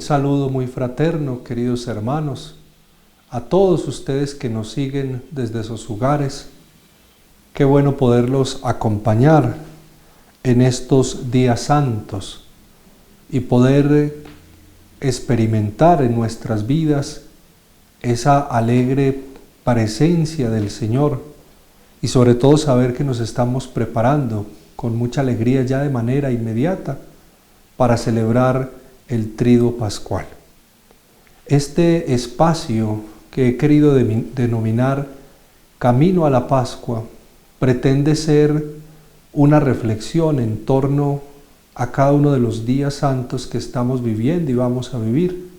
saludo muy fraterno, queridos hermanos, a todos ustedes que nos siguen desde sus hogares. Qué bueno poderlos acompañar en estos días santos y poder experimentar en nuestras vidas esa alegre presencia del Señor y sobre todo saber que nos estamos preparando con mucha alegría ya de manera inmediata para celebrar el Triduo Pascual. Este espacio que he querido denominar Camino a la Pascua pretende ser una reflexión en torno a cada uno de los días santos que estamos viviendo y vamos a vivir,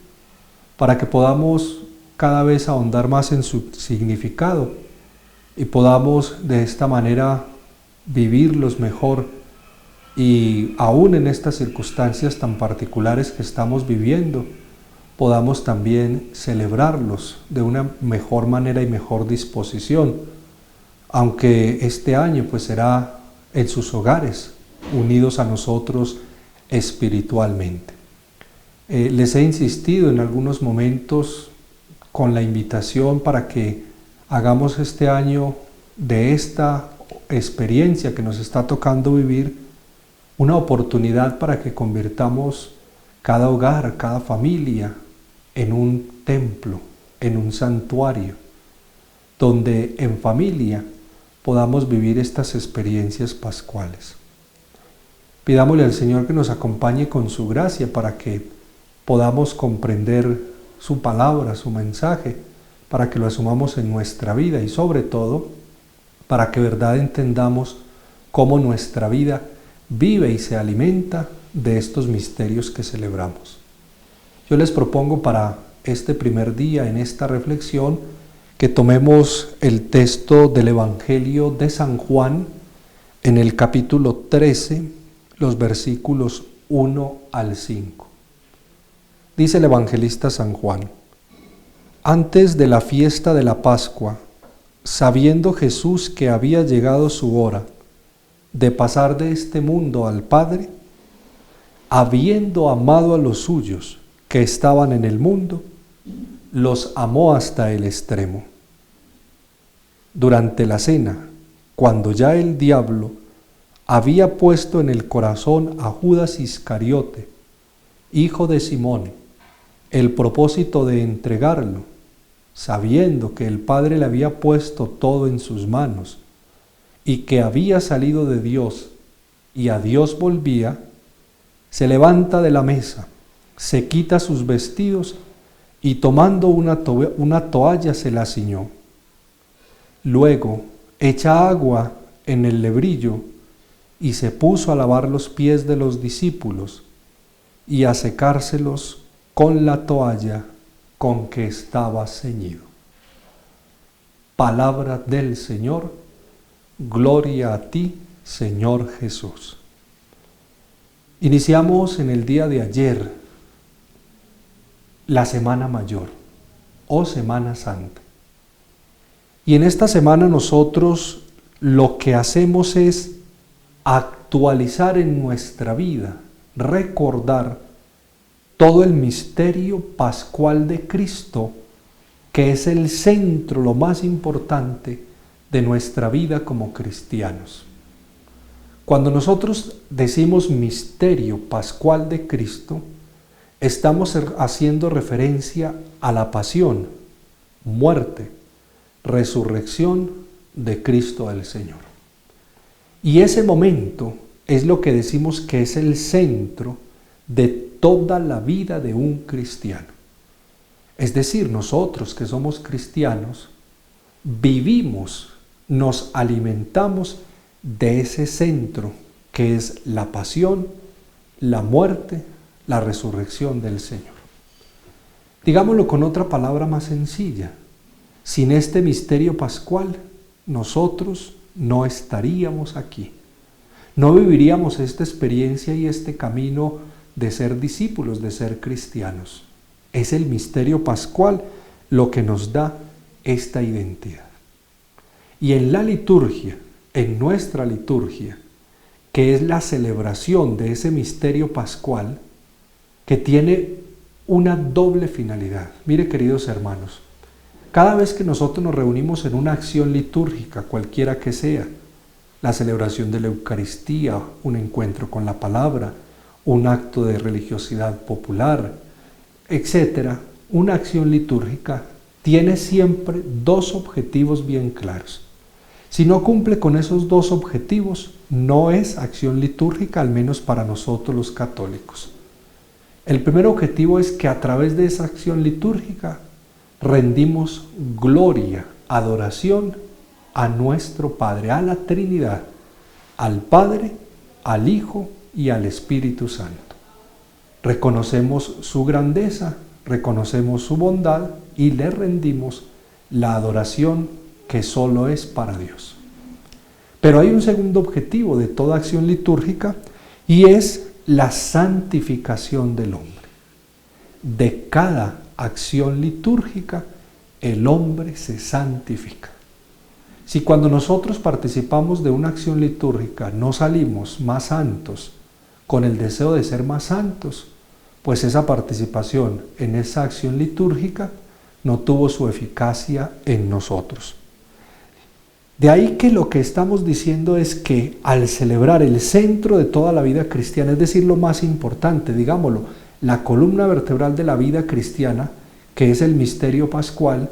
para que podamos cada vez ahondar más en su significado y podamos de esta manera vivirlos mejor y aún en estas circunstancias tan particulares que estamos viviendo, podamos también celebrarlos de una mejor manera y mejor disposición, aunque este año pues será en sus hogares, unidos a nosotros espiritualmente. Les he insistido en algunos momentos con la invitación para que hagamos este año de esta experiencia que nos está tocando vivir una oportunidad para que convirtamos cada hogar, cada familia en un templo, en un santuario, donde en familia podamos vivir estas experiencias pascuales. Pidámosle al Señor que nos acompañe con su gracia para que podamos comprender su palabra, su mensaje, para que lo asumamos en nuestra vida y sobre todo para que de verdad entendamos cómo nuestra vida vive y se alimenta de estos misterios que celebramos. Yo les propongo para este primer día en esta reflexión que tomemos el texto del Evangelio de San Juan en el capítulo 13, los versículos 1 al 5. Dice el evangelista San Juan: antes de la fiesta de la Pascua, sabiendo Jesús que había llegado su hora de pasar de este mundo al Padre, habiendo amado a los suyos que estaban en el mundo, los amó hasta el extremo. Durante la cena, cuando ya el diablo había puesto en el corazón a Judas Iscariote, hijo de Simón, el propósito de entregarlo, sabiendo que el Padre le había puesto todo en sus manos y que había salido de Dios y a Dios volvía, se levanta de la mesa, se quita sus vestidos y tomando una toalla se la ciñó. Luego echa agua en el lebrillo y se puso a lavar los pies de los discípulos y a secárselos con la toalla con que estaba ceñido. Palabra del Señor. Gloria a ti, Señor Jesús. Iniciamos en el día de ayer la Semana Mayor o Semana Santa. Y en esta semana nosotros lo que hacemos es actualizar en nuestra vida, recordar todo el misterio pascual de Cristo, que es el centro, lo más importante de nuestra vida como cristianos. Cuando nosotros decimos misterio pascual de Cristo, estamos haciendo referencia a la pasión, muerte, resurrección de Cristo el Señor. Y ese momento es lo que decimos que es el centro de toda la vida de un cristiano. Es decir, nosotros que somos cristianos, vivimos, nos alimentamos de ese centro que es la pasión, la muerte, la resurrección del Señor. Digámoslo con otra palabra más sencilla: sin este misterio pascual, nosotros no estaríamos aquí. No viviríamos esta experiencia y este camino de ser discípulos, de ser cristianos. Es el misterio pascual lo que nos da esta identidad. Y en la liturgia, en nuestra liturgia, que es la celebración de ese misterio pascual, que tiene una doble finalidad. Mire, queridos hermanos, cada vez que nosotros nos reunimos en una acción litúrgica, cualquiera que sea, la celebración de la Eucaristía, un encuentro con la palabra, un acto de religiosidad popular, etc., una acción litúrgica tiene siempre dos objetivos bien claros. Si no cumple con esos dos objetivos, no es acción litúrgica, al menos para nosotros los católicos. El primer objetivo es que a través de esa acción litúrgica rendimos gloria, adoración a nuestro Padre, a la Trinidad, al Padre, al Hijo y al Espíritu Santo. Reconocemos su grandeza, reconocemos su bondad y le rendimos la adoración que solo es para Dios. Pero hay un segundo objetivo de toda acción litúrgica y es la santificación del hombre. De cada acción litúrgica, el hombre se santifica. Si cuando nosotros participamos de una acción litúrgica no salimos más santos, con el deseo de ser más santos, pues esa participación en esa acción litúrgica no tuvo su eficacia en nosotros. De ahí que lo que estamos diciendo es que al celebrar el centro de toda la vida cristiana, es decir, lo más importante, digámoslo, la columna vertebral de la vida cristiana, que es el misterio pascual,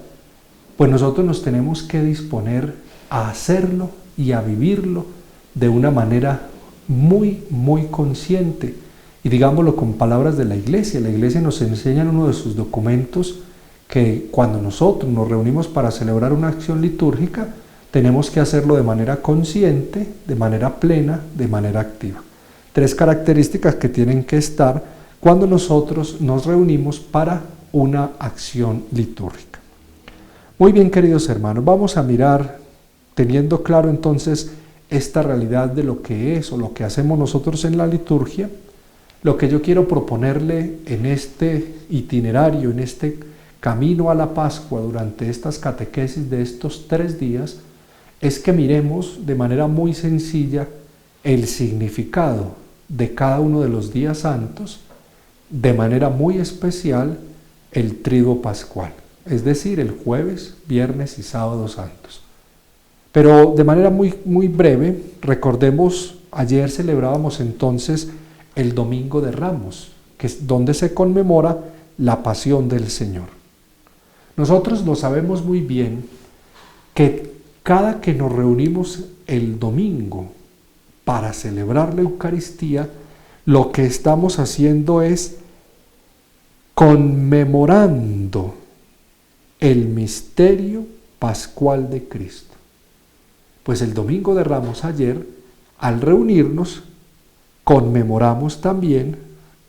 pues nosotros nos tenemos que disponer a hacerlo y a vivirlo de una manera muy, muy consciente. Y digámoslo con palabras de la Iglesia. La Iglesia nos enseña en uno de sus documentos que cuando nosotros nos reunimos para celebrar una acción litúrgica, tenemos que hacerlo de manera consciente, de manera plena, de manera activa. 3 características que tienen que estar cuando nosotros nos reunimos para una acción litúrgica. Muy bien, queridos hermanos, vamos a mirar, teniendo claro entonces esta realidad de lo que es o lo que hacemos nosotros en la liturgia, lo que yo quiero proponerle en este itinerario, en este camino a la Pascua, durante estas catequesis de estos 3 días, es que miremos de manera muy sencilla el significado de cada uno de los días santos, de manera muy especial el triduo pascual, es decir, el jueves, viernes y sábado santos. Pero de manera muy breve, recordemos, ayer celebrábamos entonces el Domingo de Ramos, que es donde se conmemora la pasión del Señor. Nosotros lo sabemos muy bien que cada que nos reunimos el domingo para celebrar la Eucaristía, lo que estamos haciendo es conmemorando el misterio pascual de Cristo. Pues el Domingo de Ramos ayer, al reunirnos, conmemoramos también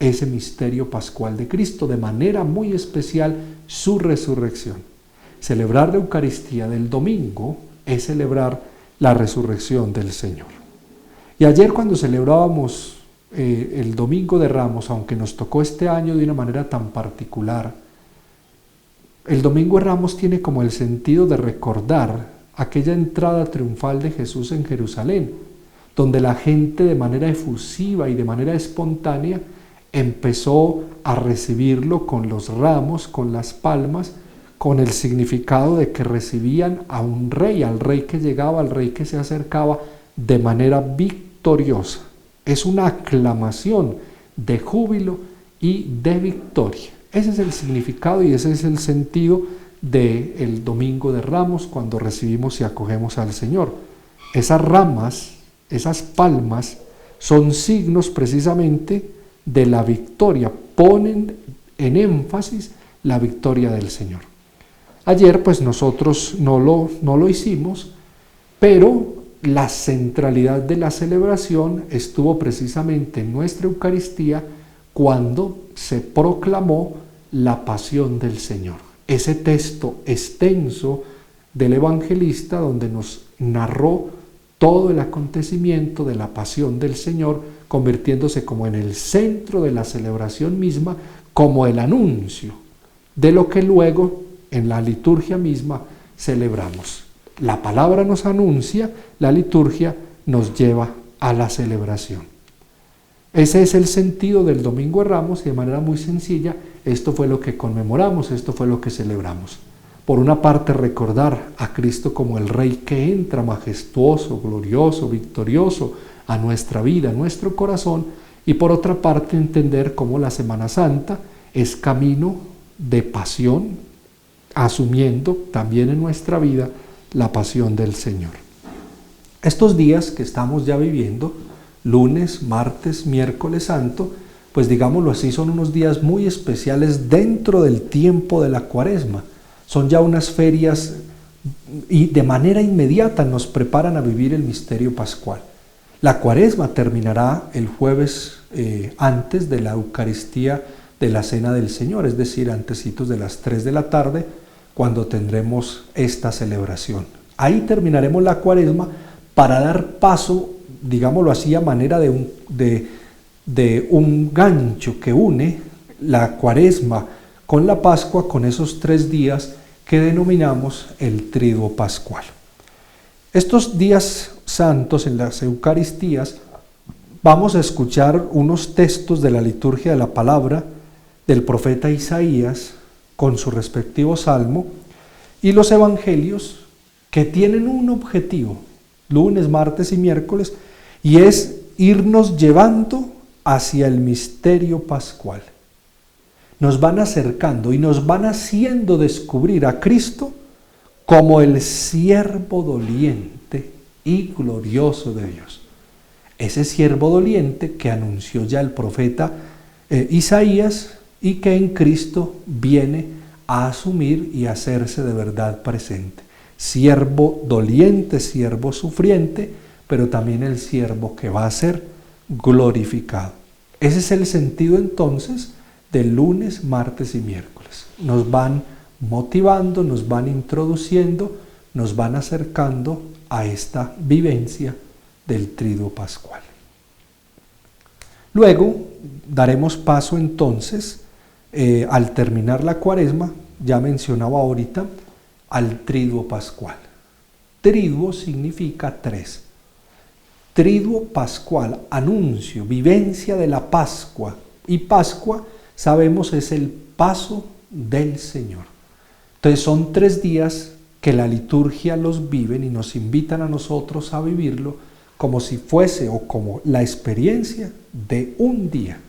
ese misterio pascual de Cristo, de manera muy especial su resurrección. Celebrar la Eucaristía del domingo es celebrar la resurrección del Señor. Y ayer cuando celebrábamos el Domingo de Ramos, aunque nos tocó este año de una manera tan particular, el Domingo de Ramos tiene como el sentido de recordar aquella entrada triunfal de Jesús en Jerusalén, donde la gente de manera efusiva y de manera espontánea empezó a recibirlo con los ramos, con las palmas, con el significado de que recibían a un rey, al rey que llegaba, al rey que se acercaba de manera victoriosa. Es una aclamación de júbilo y de victoria. Ese es el significado y ese es el sentido del Domingo de Ramos cuando recibimos y acogemos al Señor. Esas ramas, esas palmas, son signos precisamente de la victoria, ponen en énfasis la victoria del Señor. Ayer pues nosotros no lo hicimos, pero la centralidad de la celebración estuvo precisamente en nuestra Eucaristía cuando se proclamó la pasión del Señor. Ese texto extenso del evangelista donde nos narró todo el acontecimiento de la pasión del Señor, convirtiéndose como en el centro de la celebración misma, como el anuncio de lo que luego en la liturgia misma celebramos. La palabra nos anuncia, la liturgia nos lleva a la celebración. Ese es el sentido del Domingo de Ramos y de manera muy sencilla esto fue lo que conmemoramos, esto fue lo que celebramos. Por una parte, recordar a Cristo como el Rey que entra majestuoso, glorioso, victorioso a nuestra vida, a nuestro corazón, y por otra parte, entender cómo la Semana Santa es camino de pasión, asumiendo también en nuestra vida la pasión del Señor. Estos días que estamos ya viviendo, lunes, martes, miércoles santo, pues digámoslo así, son unos días muy especiales dentro del tiempo de la Cuaresma. Son ya unas ferias y de manera inmediata nos preparan a vivir el misterio pascual. La Cuaresma terminará el jueves antes de la Eucaristía de la Cena del Señor, es decir, antecitos de las 3 de la tarde, cuando tendremos esta celebración. Ahí terminaremos la Cuaresma para dar paso, digámoslo así, a manera de un gancho que une la Cuaresma con la Pascua, con esos 3 días que denominamos el Triduo Pascual. Estos días santos en las Eucaristías vamos a escuchar unos textos de la liturgia de la palabra del profeta Isaías con su respectivo salmo y los evangelios que tienen un objetivo, lunes, martes y miércoles, y es irnos llevando hacia el misterio pascual. Nos van acercando y nos van haciendo descubrir a Cristo como el siervo doliente y glorioso de Dios. Ese siervo doliente que anunció ya el profeta Isaías y que en Cristo viene a asumir y a hacerse de verdad presente. Siervo doliente, siervo sufriente, pero también el siervo que va a ser glorificado. Ese es el sentido entonces del lunes, martes y miércoles. Nos van motivando, nos van introduciendo, nos van acercando a esta vivencia del Triduo Pascual. Luego daremos paso entonces, al terminar la Cuaresma, ya mencionaba ahorita, al Triduo Pascual. Triduo significa 3. Triduo Pascual, anuncio, vivencia de la Pascua. Y Pascua, sabemos, es el paso del Señor. Entonces son 3 días que la liturgia los viven y nos invitan a nosotros a vivirlo como si fuese o como la experiencia de un día.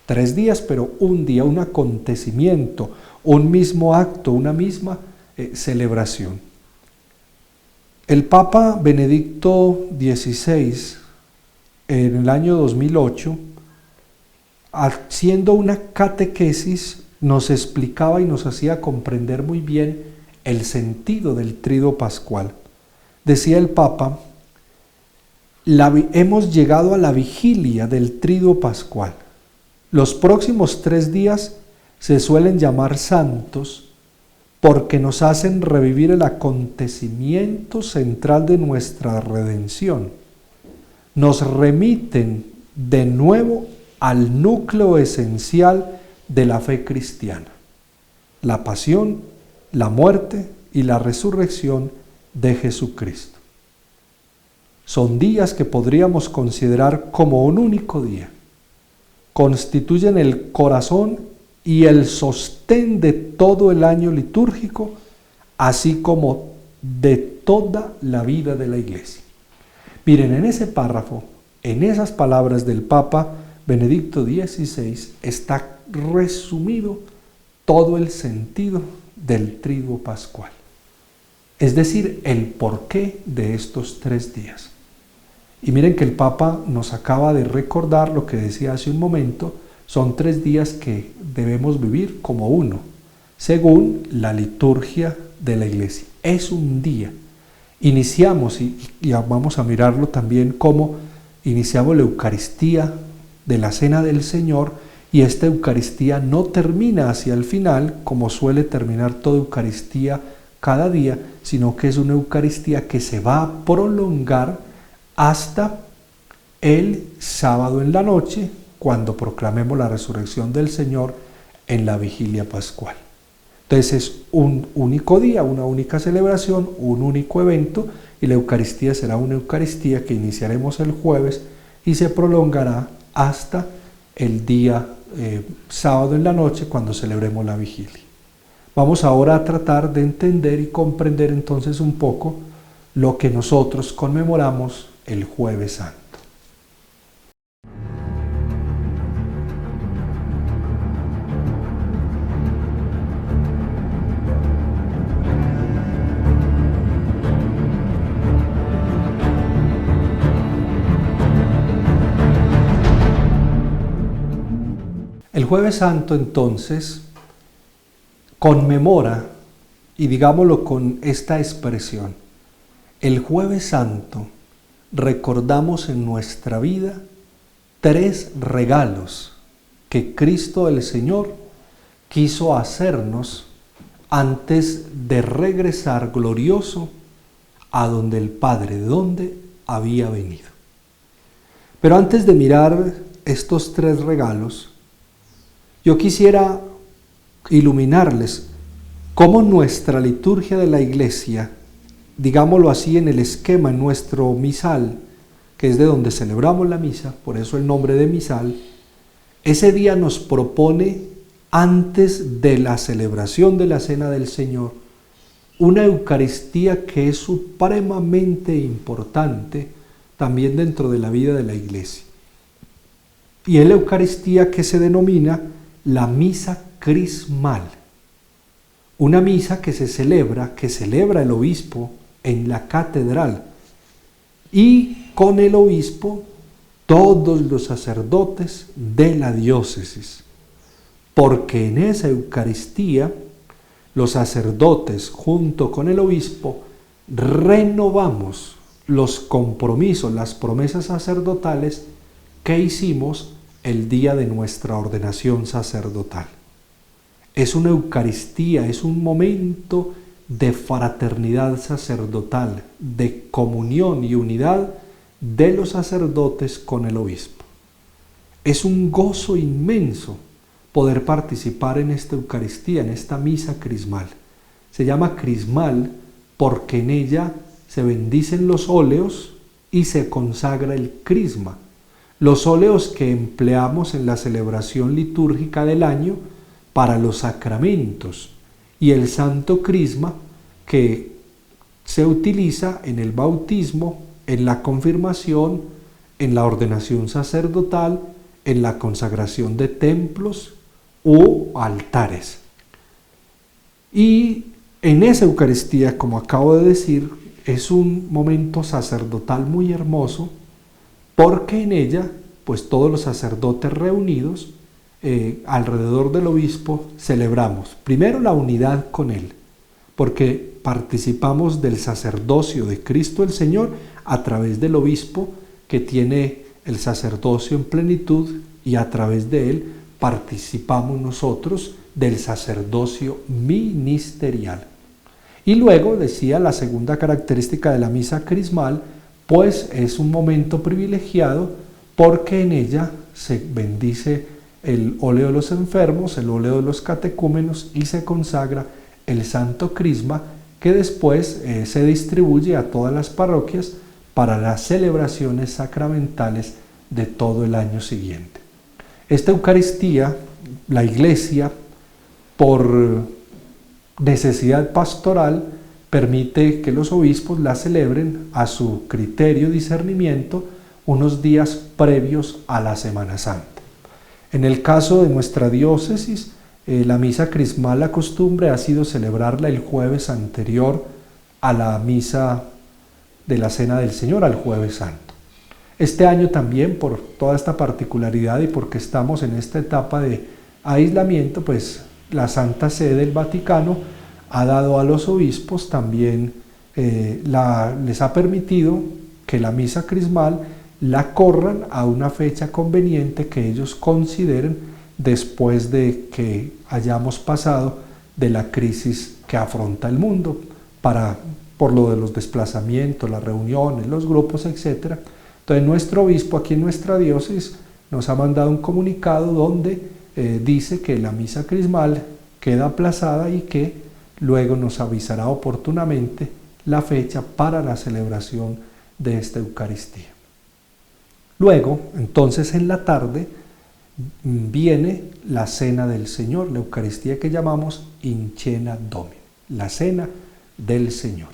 3 días, pero un día, un acontecimiento, un mismo acto, una misma celebración. El Papa Benedicto XVI, en el año 2008, haciendo una catequesis, nos explicaba y nos hacía comprender muy bien el sentido del Triduo Pascual. Decía el Papa, hemos llegado a la vigilia del Triduo Pascual. Los próximos 3 días se suelen llamar santos porque nos hacen revivir el acontecimiento central de nuestra redención. Nos remiten de nuevo al núcleo esencial de la fe cristiana, la pasión, la muerte y la resurrección de Jesucristo. Son días que podríamos considerar como un único día. Constituyen el corazón y el sostén de todo el año litúrgico, así como de toda la vida de la Iglesia. Miren, en ese párrafo, en esas palabras del Papa Benedicto XVI, está resumido todo el sentido del Triduo Pascual. Es decir, el porqué de estos 3 días. Y miren que el Papa nos acaba de recordar lo que decía hace un momento, son 3 días que debemos vivir como uno, según la liturgia de la Iglesia. Es un día. Iniciamos, y vamos a mirarlo también, cómo iniciamos la Eucaristía de la Cena del Señor, y esta Eucaristía no termina hacia el final, como suele terminar toda Eucaristía cada día, sino que es una Eucaristía que se va a prolongar hasta el sábado en la noche, cuando proclamemos la resurrección del Señor en la vigilia pascual. Entonces es un único día, una única celebración, un único evento, y la Eucaristía será una Eucaristía que iniciaremos el jueves y se prolongará hasta el día sábado en la noche cuando celebremos la vigilia. Vamos ahora a tratar de entender y comprender entonces un poco lo que nosotros conmemoramos el Jueves Santo. El Jueves Santo entonces conmemora, y digámoslo con esta expresión, el Jueves Santo recordamos en nuestra vida 3 regalos que Cristo el Señor quiso hacernos antes de regresar glorioso a donde el Padre, de donde había venido. Pero antes de mirar estos 3 regalos, yo quisiera iluminarles cómo nuestra liturgia de la Iglesia, digámoslo así en el esquema, en nuestro misal, que es de donde celebramos la misa, por eso el nombre de misal, ese día nos propone, antes de la celebración de la Cena del Señor, una Eucaristía que es supremamente importante también dentro de la vida de la Iglesia. Y es la Eucaristía que se denomina la misa crismal, una misa que celebra el obispo en la catedral y con el obispo todos los sacerdotes de la diócesis, porque en esa Eucaristía los sacerdotes junto con el obispo renovamos los compromisos, las promesas sacerdotales que hicimos el día de nuestra ordenación sacerdotal. Es una Eucaristía, es un momento de fraternidad sacerdotal, de comunión y unidad de los sacerdotes con el obispo. Es un gozo inmenso poder participar en esta Eucaristía, en esta misa crismal. Se llama crismal porque en ella se bendicen los óleos y se consagra el crisma. Los óleos que empleamos en la celebración litúrgica del año para los sacramentos y el santo crisma que se utiliza en el bautismo, en la confirmación, en la ordenación sacerdotal, en la consagración de templos u altares. Y en esa Eucaristía, como acabo de decir, es un momento sacerdotal muy hermoso, porque en ella, pues todos los sacerdotes reunidos alrededor del obispo celebramos primero la unidad con él, porque participamos del sacerdocio de Cristo el Señor a través del obispo que tiene el sacerdocio en plenitud, y a través de él participamos nosotros del sacerdocio ministerial. Y luego decía la segunda característica de la misa crismal, pues es un momento privilegiado porque en ella se bendice el óleo de los enfermos, el óleo de los catecúmenos y se consagra el santo crisma que después se distribuye a todas las parroquias para las celebraciones sacramentales de todo el año siguiente. Esta Eucaristía, la Iglesia, por necesidad pastoral, permite que los obispos la celebren a su criterio y discernimiento unos días previos a la Semana Santa. En el caso de nuestra diócesis, la misa crismal, la costumbre ha sido celebrarla el jueves anterior a la misa de la Cena del Señor, al Jueves Santo. Este año también, por toda esta particularidad y porque estamos en esta etapa de aislamiento, pues la Santa Sede del Vaticano ha dado a los obispos también, les ha permitido que la misa crismal la corran a una fecha conveniente que ellos consideren después de que hayamos pasado de la crisis que afronta el mundo, por lo de los desplazamientos, las reuniones, los grupos, etc. Entonces nuestro obispo aquí en nuestra diócesis nos ha mandado un comunicado donde dice que la misa crismal queda aplazada y que luego nos avisará oportunamente la fecha para la celebración de esta Eucaristía. Luego, entonces en la tarde, viene la cena del Señor, la Eucaristía que llamamos in cena Domini, la cena del Señor.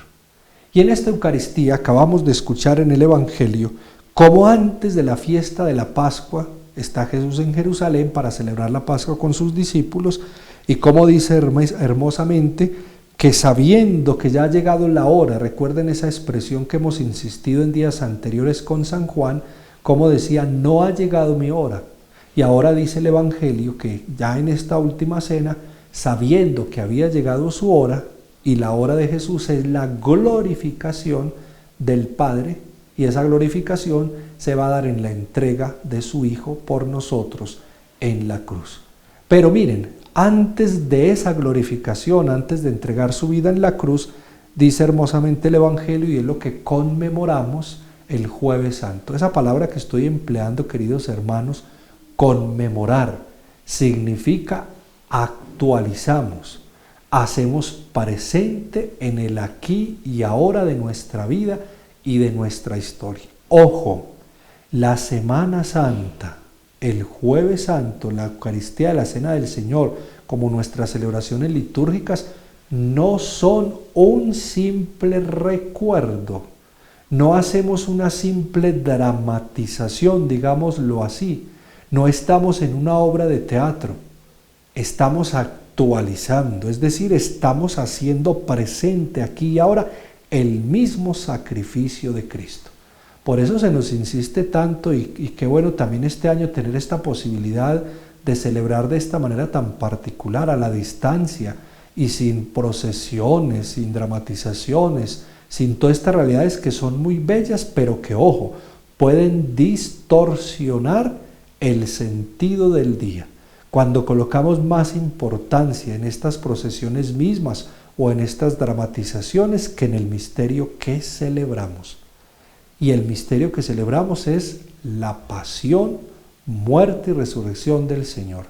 Y en esta Eucaristía acabamos de escuchar en el Evangelio cómo antes de la fiesta de la Pascua está Jesús en Jerusalén para celebrar la Pascua con sus discípulos, y cómo dice hermosamente que sabiendo que ya ha llegado la hora, recuerden esa expresión que hemos insistido en días anteriores con San Juan, como decía, no ha llegado mi hora. Y ahora dice el Evangelio que ya en esta última cena, sabiendo que había llegado su hora, y la hora de Jesús es la glorificación del Padre, y esa glorificación se va a dar en la entrega de su Hijo por nosotros en la cruz. Pero miren, antes de esa glorificación, antes de entregar su vida en la cruz, dice hermosamente el Evangelio, y es lo que conmemoramos el Jueves Santo. Esa palabra que estoy empleando, queridos hermanos, conmemorar, significa actualizamos, hacemos presente en el aquí y ahora de nuestra vida y de nuestra historia. Ojo, la Semana Santa, el Jueves Santo, la Eucaristía de la Cena del Señor, como nuestras celebraciones litúrgicas, no son un simple recuerdo. No hacemos una simple dramatización, digámoslo así. No estamos en una obra de teatro. Estamos actualizando, es decir, estamos haciendo presente aquí y ahora el mismo sacrificio de Cristo. Por eso se nos insiste tanto, y qué bueno también este año tener esta posibilidad de celebrar de esta manera tan particular, a la distancia y sin procesiones, sin dramatizaciones, sin todas estas realidades que son muy bellas, pero que, ojo, pueden distorsionar el sentido del día. Cuando colocamos más importancia en estas procesiones mismas o en estas dramatizaciones que en el misterio que celebramos. Y el misterio que celebramos es la pasión, muerte y resurrección del Señor.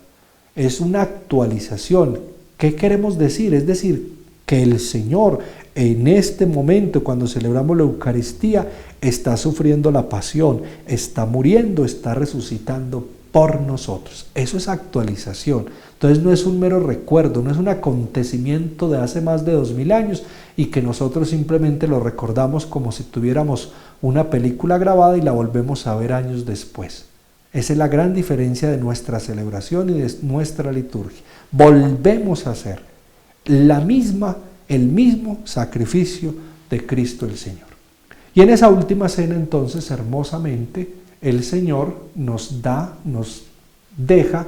Es una actualización. ¿Qué queremos decir? Es decir, que el Señor en este momento, cuando celebramos la Eucaristía, está sufriendo la pasión, está muriendo, está resucitando por nosotros. Eso es actualización. Entonces no es un mero recuerdo, no es un acontecimiento de hace más de 2000 años y que nosotros simplemente lo recordamos como si tuviéramos una película grabada y la volvemos a ver años después. Esa es la gran diferencia de nuestra celebración y de nuestra liturgia. Volvemos a hacer el mismo sacrificio de Cristo el Señor. Y en esa última cena entonces hermosamente el Señor nos deja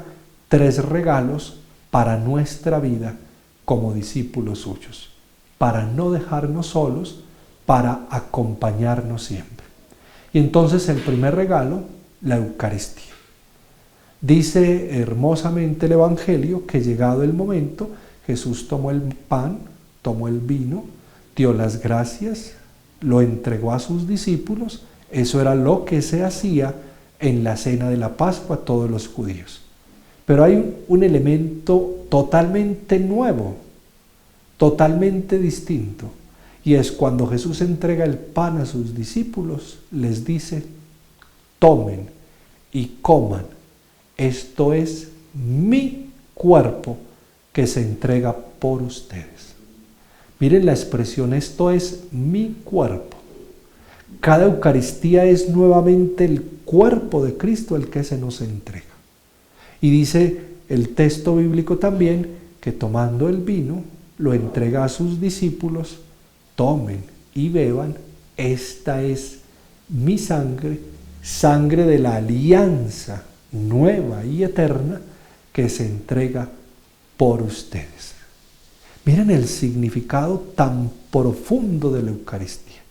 3 regalos para nuestra vida como discípulos suyos, para no dejarnos solos, para acompañarnos siempre. Y entonces el primer regalo, la Eucaristía. Dice hermosamente el Evangelio que llegado el momento, Jesús tomó el pan, tomó el vino, dio las gracias, lo entregó a sus discípulos. Eso era lo que se hacía en la cena de la Pascua a todos los judíos. Pero hay un elemento totalmente nuevo, totalmente distinto, y es cuando Jesús entrega el pan a sus discípulos, les dice: tomen y coman, esto es mi cuerpo que se entrega por ustedes. Miren la expresión, esto es mi cuerpo. Cada Eucaristía es nuevamente el cuerpo de Cristo el que se nos entrega. Y dice el texto bíblico también que tomando el vino, lo entrega a sus discípulos: tomen y beban, esta es mi sangre, sangre de la alianza nueva y eterna que se entrega por ustedes. Miren el significado tan profundo de la Eucaristía.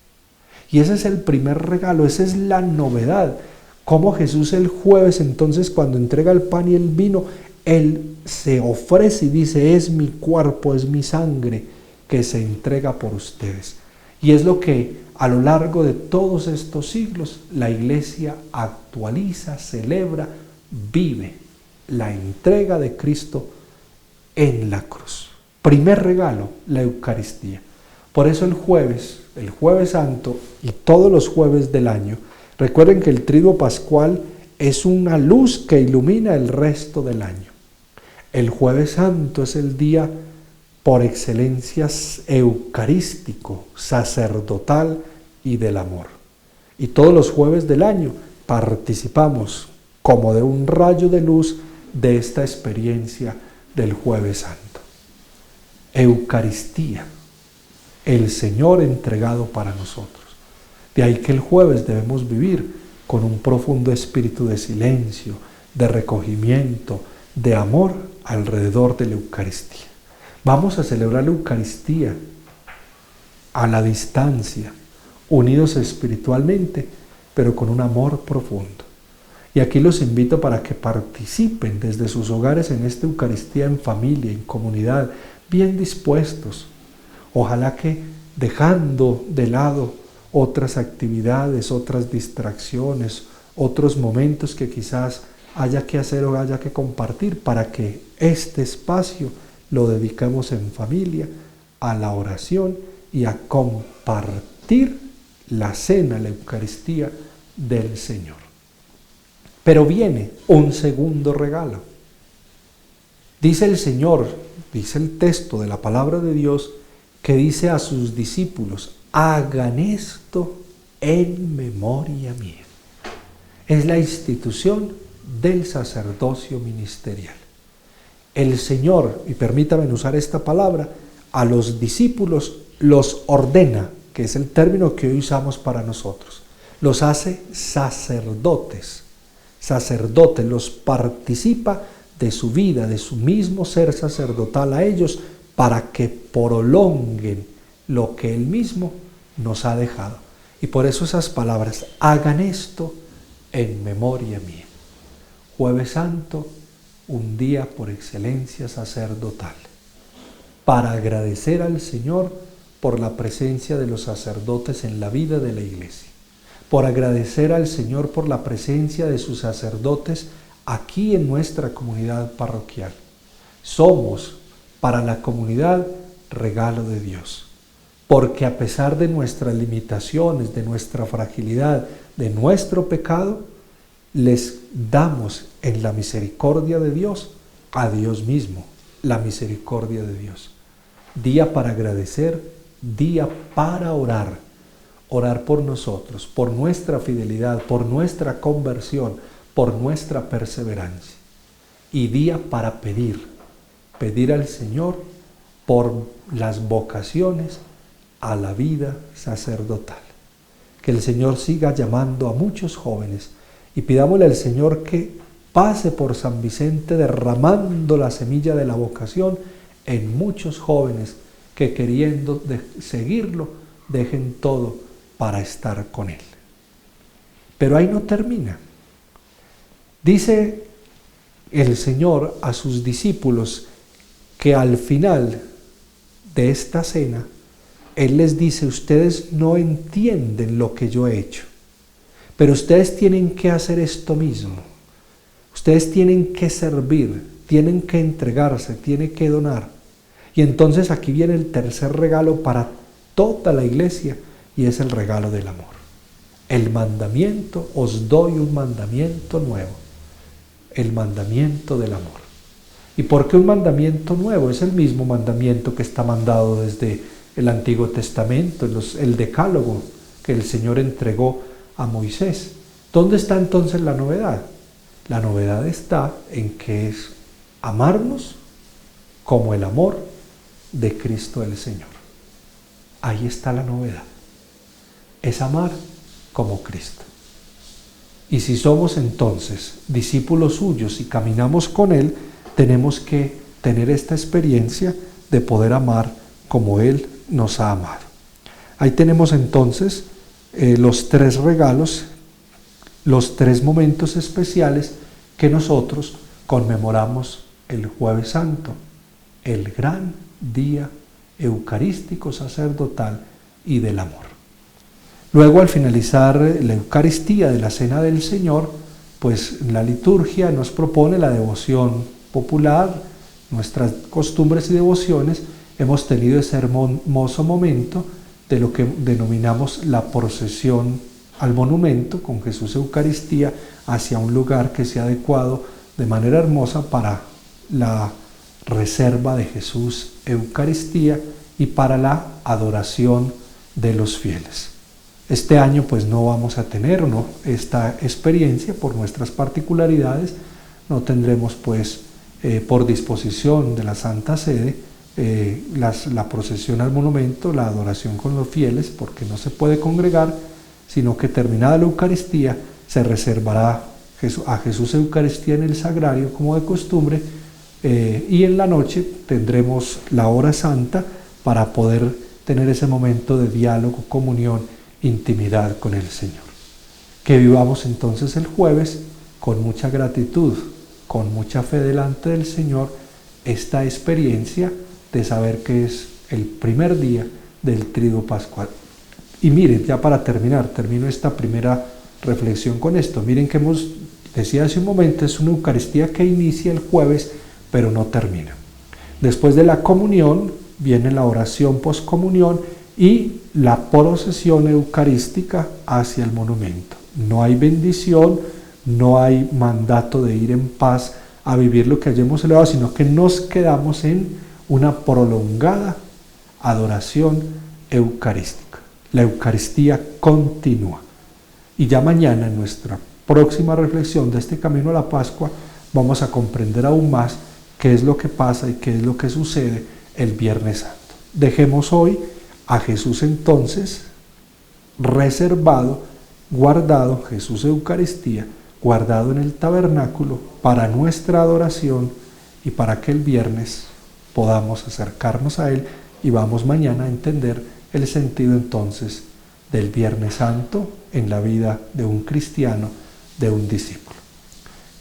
Y ese es el primer regalo, esa es la novedad. Como Jesús el jueves, entonces, cuando entrega el pan y el vino, Él se ofrece y dice: es mi cuerpo, es mi sangre que se entrega por ustedes. Y es lo que a lo largo de todos estos siglos la Iglesia actualiza, celebra, vive la entrega de Cristo en la cruz. Primer regalo, la Eucaristía. Por eso el Jueves Santo y todos los jueves del año, recuerden que el triduo pascual es una luz que ilumina el resto del año. El Jueves Santo es el día por excelencia eucarístico, sacerdotal y del amor. Y todos los jueves del año participamos como de un rayo de luz de esta experiencia del Jueves Santo. Eucaristía, el Señor entregado para nosotros. De ahí que el jueves debemos vivir con un profundo espíritu de silencio, de recogimiento, de amor alrededor de la Eucaristía. Vamos a celebrar la Eucaristía a la distancia, unidos espiritualmente, pero con un amor profundo. Y aquí los invito para que participen desde sus hogares en esta Eucaristía en familia, en comunidad, bien dispuestos. Ojalá que dejando de lado otras actividades, otras distracciones, otros momentos que quizás haya que hacer o haya que compartir, para que este espacio lo dediquemos en familia a la oración y a compartir la cena, la Eucaristía del Señor. Pero viene un segundo regalo. Dice el Señor, dice el texto de la palabra de Dios, que dice a sus discípulos: hagan esto en memoria mía. Es la institución del sacerdocio ministerial. El Señor, y permítanme usar esta palabra, a los discípulos los ordena, que es el término que hoy usamos para nosotros. Los hace sacerdotes. Sacerdotes, los participa de su vida, de su mismo ser sacerdotal a ellos, para que prolonguen lo que Él mismo nos ha dejado. Y por eso esas palabras: hagan esto en memoria mía. Jueves Santo, un día por excelencia sacerdotal, para agradecer al Señor por la presencia de los sacerdotes en la vida de la Iglesia, por agradecer al Señor por la presencia de sus sacerdotes aquí en nuestra comunidad parroquial. Somos para la comunidad regalo de Dios, porque a pesar de nuestras limitaciones, de nuestra fragilidad, de nuestro pecado, les damos en la misericordia de Dios a Dios mismo, la misericordia de Dios. Día para agradecer, día para orar, orar por nosotros, por nuestra fidelidad, por nuestra conversión, por nuestra perseverancia. Y día para pedir al Señor por las vocaciones a la vida sacerdotal. Que el Señor siga llamando a muchos jóvenes, y pidámosle al Señor que pase por San Vicente derramando la semilla de la vocación en muchos jóvenes que, queriendo seguirlo, dejen todo para estar con Él. Pero ahí no termina. Dice el Señor a sus discípulos que al final de esta cena Él les dice: ustedes no entienden lo que yo he hecho, pero ustedes tienen que hacer esto mismo. Ustedes tienen que servir, tienen que entregarse, tienen que donar. Y entonces aquí viene el tercer regalo para toda la Iglesia, y es el regalo del amor. El mandamiento: os doy un mandamiento nuevo, el mandamiento del amor. ¿Y por qué un mandamiento nuevo? Es el mismo mandamiento que está mandado desde el Antiguo Testamento, el Decálogo que el Señor entregó a Moisés. ¿Dónde está entonces la novedad? La novedad está en que es amarnos como el amor de Cristo el Señor. Ahí está la novedad. Es amar como Cristo. Y si somos entonces discípulos suyos y caminamos con Él, tenemos que tener esta experiencia de poder amar como Él nos ha amado. Ahí tenemos entonces los tres regalos, los tres momentos especiales que nosotros conmemoramos el Jueves Santo, el gran día eucarístico sacerdotal y del amor. Luego, al finalizar la Eucaristía de la Cena del Señor, pues la liturgia nos propone la devoción popular, nuestras costumbres y devociones. Hemos tenido ese hermoso momento de lo que denominamos la procesión al monumento con Jesús Eucaristía hacia un lugar que sea adecuado de manera hermosa para la reserva de Jesús Eucaristía y para la adoración de los fieles. Este año pues no vamos a tener esta experiencia por nuestras particularidades, no tendremos pues por disposición de la Santa Sede la procesión al monumento, la adoración con los fieles, porque no se puede congregar, sino que terminada la Eucaristía se reservará a Jesús Eucaristía en el sagrario como de costumbre, y en la noche tendremos la hora santa para poder tener ese momento de diálogo, comunión, intimidad con el Señor. Que vivamos entonces el jueves con mucha gratitud, con mucha fe delante del Señor, esta experiencia de saber que es el primer día del Triduo Pascual. Y miren, ya para terminar, termino esta primera reflexión con esto. Miren que decía hace un momento, es una Eucaristía que inicia el jueves, pero no termina. Después de la comunión viene la oración poscomunión y la procesión eucarística hacia el monumento. No hay bendición, no hay mandato de ir en paz a vivir lo que hayamos celebrado, sino que nos quedamos en una prolongada adoración eucarística. La Eucaristía continúa. Y ya mañana, en nuestra próxima reflexión de este camino a la Pascua, vamos a comprender aún más qué es lo que pasa y qué es lo que sucede el Viernes Santo. Dejemos hoy a Jesús entonces reservado, guardado, Jesús Eucaristía, guardado en el tabernáculo para nuestra adoración y para que el viernes podamos acercarnos a Él y vamos mañana a entender el sentido entonces del Viernes Santo en la vida de un cristiano, de un discípulo.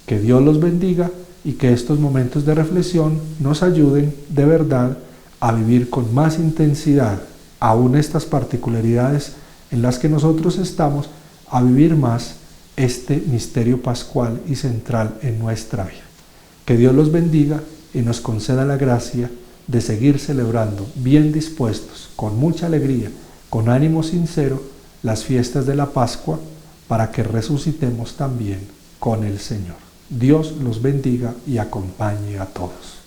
Que Dios los bendiga y que estos momentos de reflexión nos ayuden de verdad a vivir con más intensidad aún estas particularidades en las que nosotros estamos, a vivir más este misterio pascual y central en nuestra vida. Que Dios los bendiga y nos conceda la gracia de seguir celebrando bien dispuestos, con mucha alegría, con ánimo sincero, las fiestas de la Pascua, para que resucitemos también con el Señor. Dios los bendiga y acompañe a todos.